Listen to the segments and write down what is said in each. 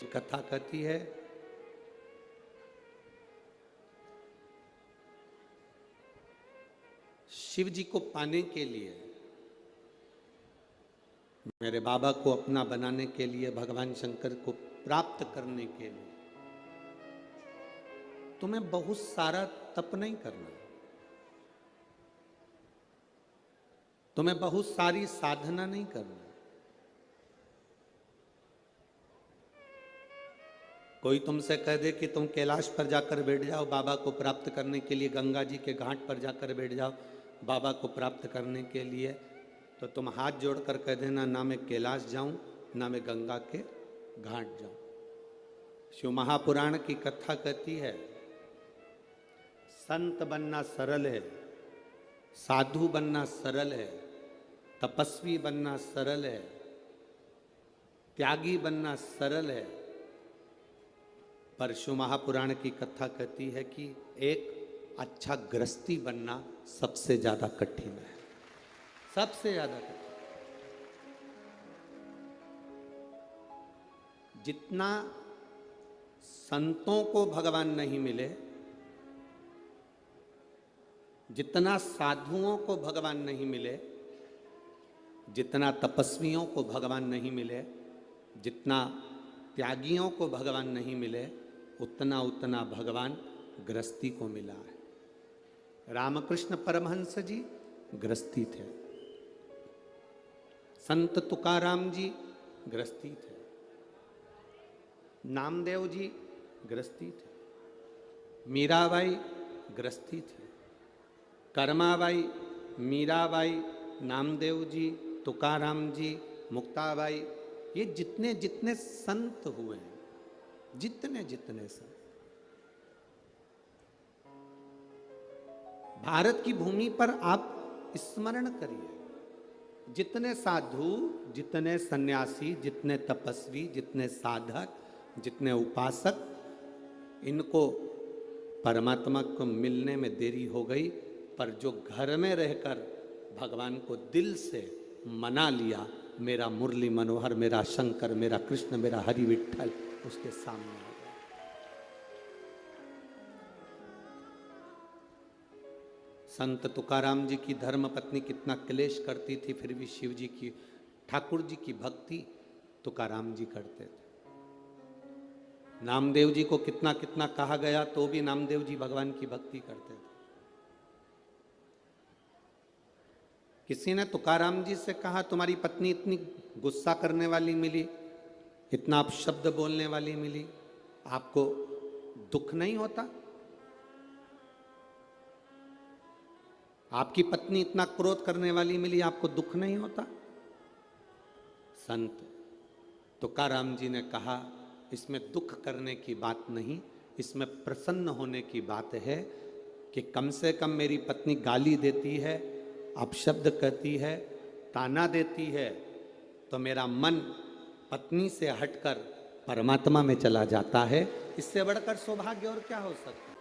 कथा कहती है शिव जी को पाने के लिए, मेरे बाबा को अपना बनाने के लिए, भगवान शंकर को प्राप्त करने के लिए तुम्हें बहुत सारा तप नहीं करना, तुम्हें बहुत सारी साधना नहीं करना। कोई तुमसे कह दे कि तुम कैलाश पर जाकर बैठ जाओ बाबा को प्राप्त करने के लिए, गंगा जी के घाट पर जाकर बैठ जाओ बाबा को प्राप्त करने के लिए, तो तुम हाथ जोड़कर कह देना ना मैं कैलाश जाऊं ना मैं गंगा के घाट जाऊं। शिव महापुराण की कथा कहती है संत बनना सरल है, साधु बनना सरल है, तपस्वी बनना सरल है, त्यागी बनना सरल है, पर शिव महापुराण की कथा कहती है कि एक अच्छा गृहस्थी बनना सबसे ज्यादा कठिन है, सबसे ज्यादा कठिन। जितना संतों को भगवान नहीं मिले, जितना साधुओं को भगवान नहीं मिले, जितना तपस्वियों को भगवान नहीं मिले, जितना त्यागियों को भगवान नहीं मिले, उतना उतना भगवान गृहस्थी को मिला है। रामकृष्ण परमहंस जी गृहस्थी थे, संत तुकाराम जी गृहस्थी थे, नामदेव जी गृहस्थी थे, मीराबाई गृहस्थी थे, कर्माबाई, मीराबाई, नामदेव जी, तुकाराम जी, मुक्ताबाई, ये जितने जितने संत हुए हैं, जितने जितने संत, भारत की भूमि पर आप स्मरण करिए, जितने साधु, जितने सन्यासी, जितने तपस्वी, जितने साधक, जितने उपासक, इनको परमात्मा को मिलने में देरी हो गई, पर जो घर में रहकर भगवान को दिल से मना लिया, मेरा मुरली मनोहर, मेरा शंकर, मेरा कृष्ण, मेरा हरि विठ्ठल, उसके सामने आ गया। संत तुकाराम जी की धर्म पत्नी कितना क्लेश करती थी, फिर भी शिव जी की, ठाकुर जी की भक्ति तुकाराम जी करते थे। नामदेव जी को कितना कितना कहा गया तो भी नामदेव जी भगवान की भक्ति करते थे। किसी ने तुकाराम जी से कहा तुम्हारी पत्नी इतनी गुस्सा करने वाली मिली, इतना अपशब्द बोलने वाली मिली, आपको दुख नहीं होता? आपकी पत्नी इतना क्रोध करने वाली मिली, आपको दुख नहीं होता? संत तुकाराम जी ने कहा इसमें दुख करने की बात नहीं, इसमें प्रसन्न होने की बात है कि कम से कम मेरी पत्नी गाली देती है, अपशब्द कहती है, ताना देती है, तो मेरा मन पत्नी से हटकर परमात्मा में चला जाता है। इससे बढ़कर सौभाग्य और क्या हो सकता है?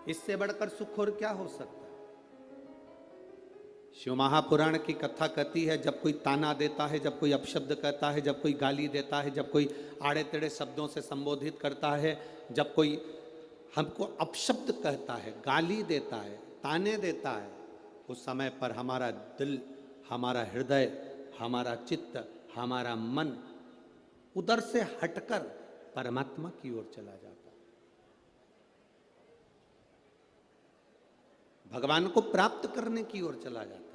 इससे बढ़कर सुख और क्या हो सकता है? शिव महापुराण की कथा कहती है जब कोई ताना देता है, जब कोई अपशब्द कहता है, जब कोई गाली देता है, जब कोई आड़े तेड़े शब्दों से संबोधित करता है, जब कोई हमको अपशब्द कहता है, गाली देता है, ताने देता है, उस समय पर हमारा दिल, हमारा हृदय, हमारा चित्त, हमारा मन उधर से हटकर परमात्मा की ओर चला जाता है, भगवान को प्राप्त करने की ओर चला जाता है।